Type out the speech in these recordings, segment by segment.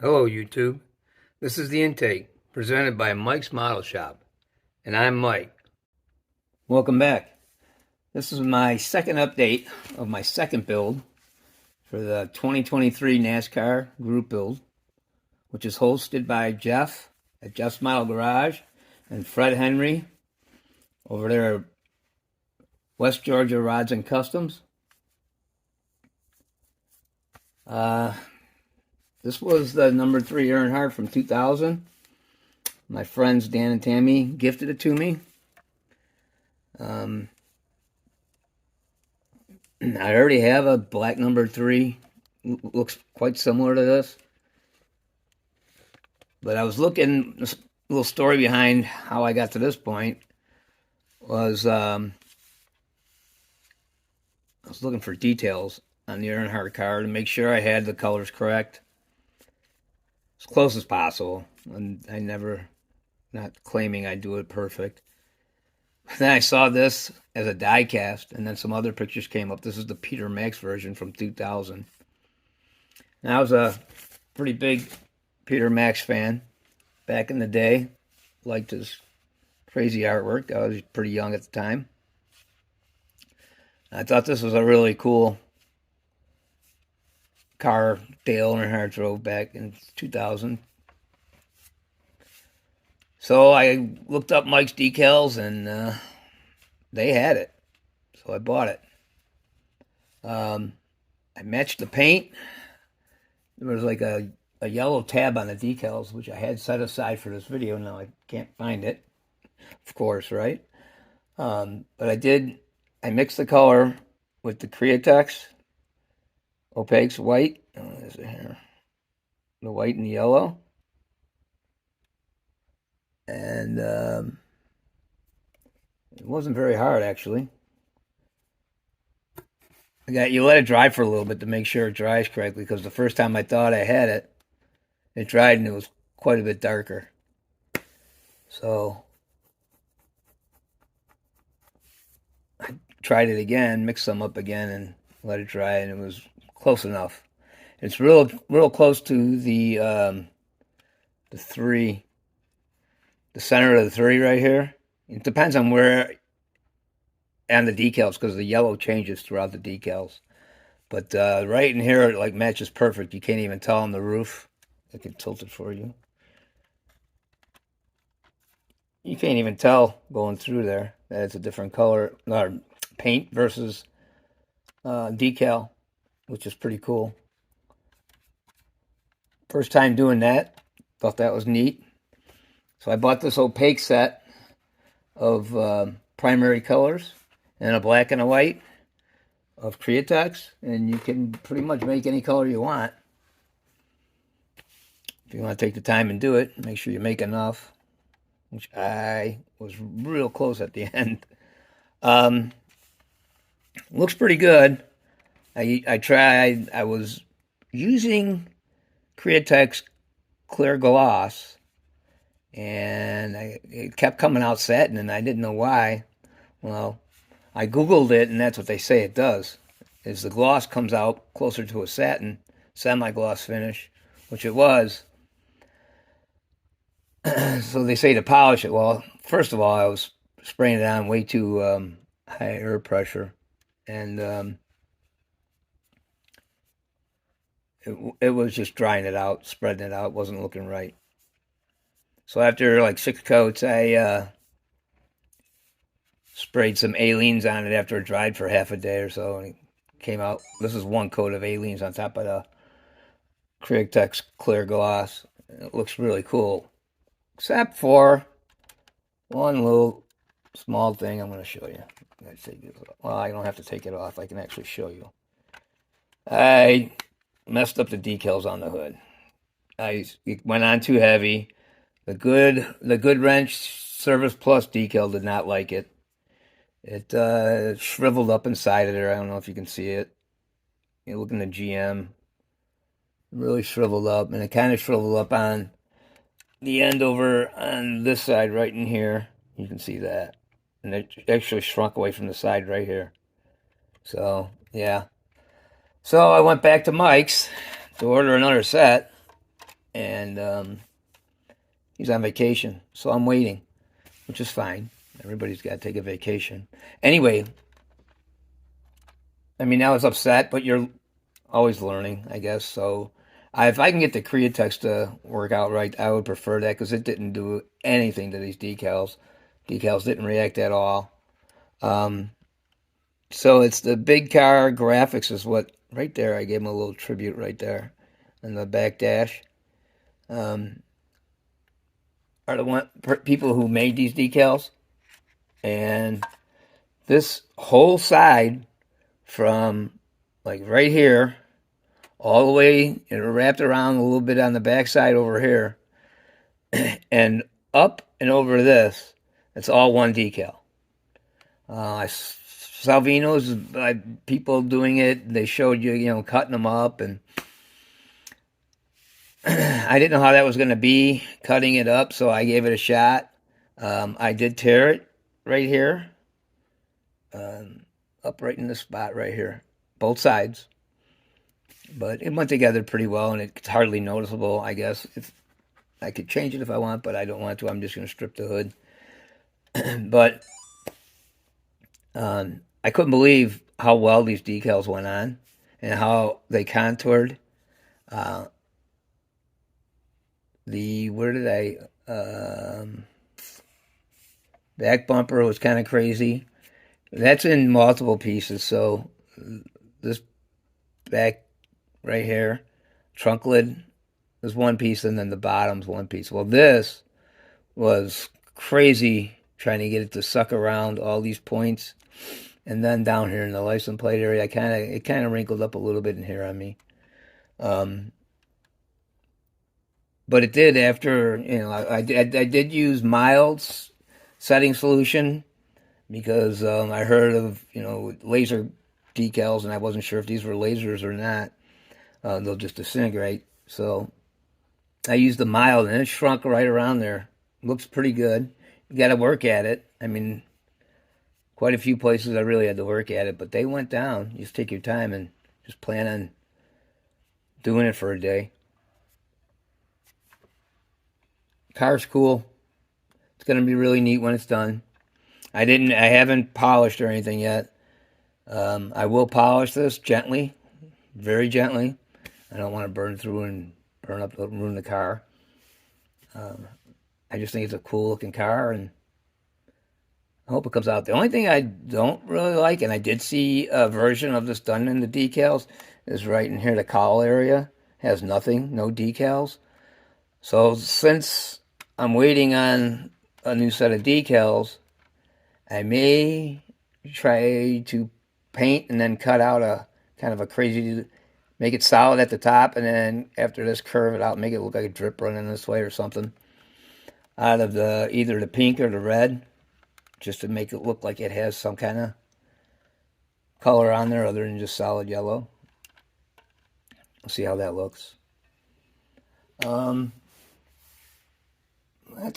Hello, YouTube. This is the intake presented by Mike's Model Shop, and I'm Mike. Welcome back. This is my second update of my second build for the 2023 NASCAR group build, which is hosted by Jeff at Jeff's Model Garage and Fred Henry over there at West Georgia Rods and Customs. This was the number 3 Earnhardt from 2000. My friends Dan and Tammy gifted it to me. I already have a black number 3. Looks quite similar to this. But I was looking, a little story behind how I got to this point was I was looking for details on the Earnhardt car to make sure I had the colors correct, as close as possible. And I never, not claiming I do it perfect. Then I saw this as a die cast, and then some other pictures came up. This is the Peter Max version from 2000. And I was a pretty big Peter Max fan back in the day. Liked his crazy artwork. I was pretty young at the time. I thought this was a really cool car Dale Earnhardt drove back in 2000. So I looked up Mike's decals, and they had it. So I bought it. I matched the paint. There was like a yellow tab on the decals, which I had set aside for this video. Now I can't find it, of course, right? But I mixed the color with the Createx Opaques white. There's it here. The white and the yellow. And it wasn't very hard, actually. You let it dry for a little bit to make sure it dries correctly, because the first time I thought I had it, it dried and it was quite a bit darker. So I tried it again, mixed some up again, and let it dry, and it was close enough. It's real close to the 3. The center of the 3 right here. It depends on where and the decals, because the yellow changes throughout the decals. But right in here, it like matches perfect. You can't even tell on the roof. I can tilt it for you. You can't even tell going through there that it's a different color, or paint versus decal, which is pretty cool. First time doing that. Thought that was neat. So I bought this opaque set of primary colors and a black and a white of Createx, and you can pretty much make any color you want. If you want to take the time and do it, make sure you make enough, which I was real close at the end. Looks pretty good. I was using Createx clear gloss, and it kept coming out satin, and I didn't know why. Well, I Googled it, and that's what they say it does, is the gloss comes out closer to a satin, semi-gloss finish, which it was. So they say to polish it. Well, first of all, I was spraying it on way too high air pressure, and it was just drying it out, spreading it out, wasn't looking right. So after like 6 coats, I sprayed some Aleenes on it after it dried for half a day or so, and it came out. This is 1 coat of Aleenes on top of the Createx clear gloss. It looks really cool, except for one little small thing I'm going to show you. Well, I don't have to take it off. I can actually show you. I messed up the decals on the hood. It went on too heavy. The Good Wrench Service Plus decal did not like it. It shriveled up inside of there. I don't know if you can see it. You look in the GM. Really shriveled up, and it kind of shriveled up on the end over on this side right in here. You can see that. And it actually shrunk away from the side right here. So, yeah. So I went back to Mike's to order another set, and he's on vacation, so I'm waiting, which is fine. Everybody's got to take a vacation. Anyway, I mean, I was upset, but you're always learning, I guess. So, if I can get the Createx to work out right, I would prefer that because it didn't do anything to these decals. Decals didn't react at all. Um, so it's the big car graphics is what right there. I gave him a little tribute right there, in the back dash. Um, are the people who made these decals, and this whole side from like right here all the way and wrapped around a little bit on the back side over here and up and over this. It's all one decal. I saw Vino's people doing it. They showed you, cutting them up, and I didn't know how that was going to be cutting it up, so I gave it a shot. I did tear it right here, up right in this spot right here, both sides. But it went together pretty well, and it's hardly noticeable, I guess. If I could change it if I want, but I don't want to. I'm just going to strip the hood. But I couldn't believe how well these decals went on and how they contoured. Where did back bumper was kind of crazy. That's in multiple pieces, so this back right here, trunk lid is one piece, and then the bottom's one piece. Well, this was crazy trying to get it to suck around all these points, and then down here in the license plate area, it kind of wrinkled up a little bit in here on me. But it did after, I did use mild setting solution because I heard of, laser decals, and I wasn't sure if these were lasers or not. They'll just disintegrate. So I used the mild, and it shrunk right around there. Looks pretty good. You got to work at it. I mean, quite a few places I really had to work at it, but they went down. You just take your time and just plan on doing it for a day. Car's cool. It's going to be really neat when it's done. I haven't polished or anything yet. I will polish this gently, very gently. I don't want to burn through and ruin the car. I just think it's a cool looking car, and I hope it comes out. The only thing I don't really like, and I did see a version of this done in the decals, is right in here, the cowl area has nothing, no decals. So since I'm waiting on a new set of decals, I may try to paint and then cut out a kind of a crazy, make it solid at the top, and then after this curve it out, make it look like a drip running this way or something out of either the pink or the red, just to make it look like it has some kind of color on there other than just solid yellow. We'll see how that looks. That's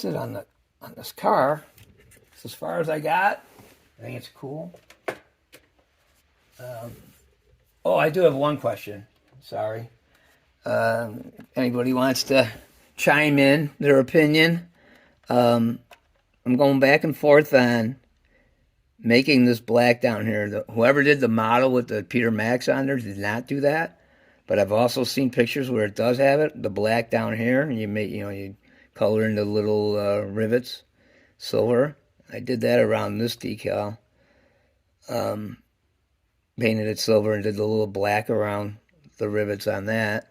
it on this car. It's as far as I got. I think it's cool. I do have one question. Sorry. Anybody wants to chime in their opinion? I'm going back and forth on making this black down here. Whoever did the model with the Peter Max on there did not do that. But I've also seen pictures where it does have it, the black down here, and you color in the little rivets, silver. I did that around this decal. Painted it silver and did the little black around the rivets on that.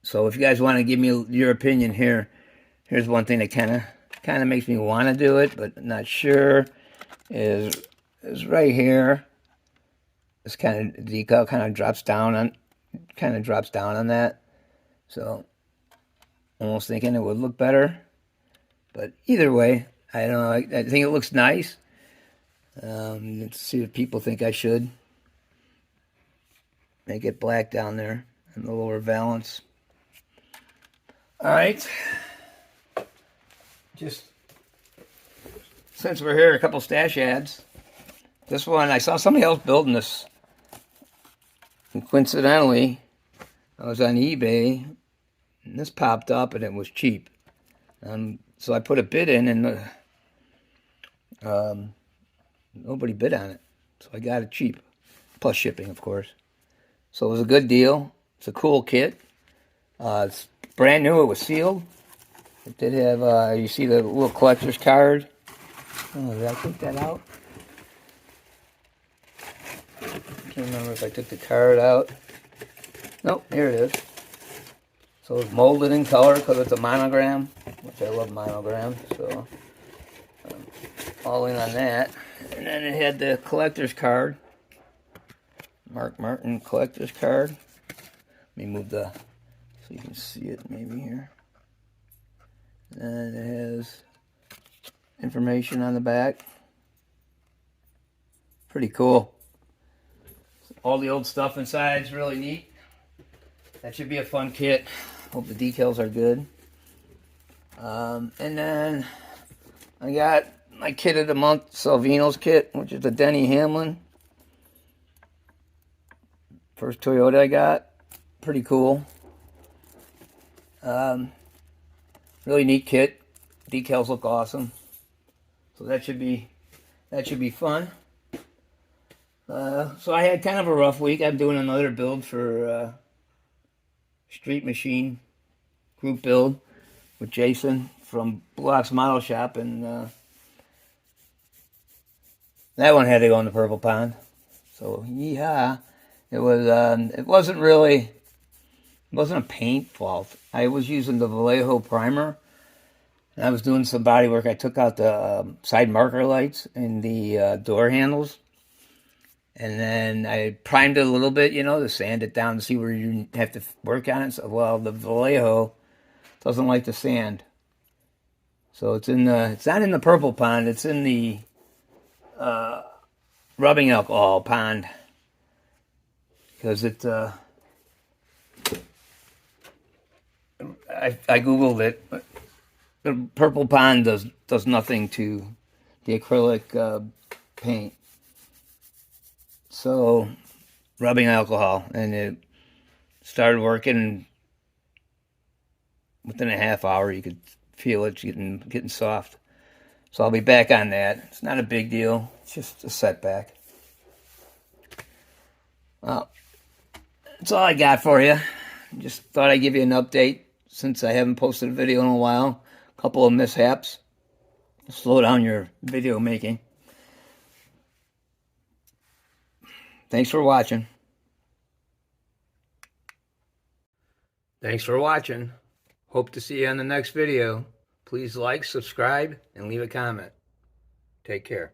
So if you guys want to give me your opinion here, here's one thing that kind of makes me want to do it, but not sure, is right here. This kind of decal kind of drops down on that. So almost thinking it would look better, but either way, I don't know. I think it looks nice. Let's see if people think I should make it black down there in the lower valance. All right. Just since we're here, a couple stash ads. This one, I saw somebody else building this And coincidentally, I was on eBay, and this popped up, and it was cheap. So I put a bid in, and nobody bid on it. So I got it cheap, plus shipping, of course. So it was a good deal. It's a cool kit. It's brand new. It was sealed. It did have, you see the little collector's card. Oh, did I take that out? I can't remember if I took the card out. Nope, here it is. So it's molded in color because it's a monogram, which I love monograms. So all in on that. And then it had the collector's card. Mark Martin collector's card. Let me move so you can see it maybe here. And it has information on the back. Pretty cool. All the old stuff inside is really neat. That should be a fun kit. Hope the decals are good. And then I got my kit of the month, Salvino's kit, which is the Denny Hamlin. First Toyota I got. Pretty cool. Really neat kit. Decals look awesome. So that should be fun. So I had kind of a rough week. I'm doing another build for Street Machine group build with Jason from Blue Ox Model Shop, and that one had to go in the purple pond. So yeah, it wasn't a paint fault. I was using the Vallejo primer, and I was doing some body work. I took out the side marker lights and the door handles, and then I primed it a little bit, to sand it down to see where you have to work on it. So, well, the Vallejo doesn't like the sand, so it's not in the purple pond. It's in the rubbing alcohol pond, because I googled it. The purple pond does nothing to the acrylic paint. So rubbing alcohol, and it started working. Within a half hour, you could feel it getting soft. So I'll be back on that. It's not a big deal. It's just a setback. Well, that's all I got for you. Just thought I'd give you an update since I haven't posted a video in a while. A couple of mishaps. Slow down your video making. Thanks for watching. Hope to see you on the next video. Please like, subscribe, and leave a comment. Take care.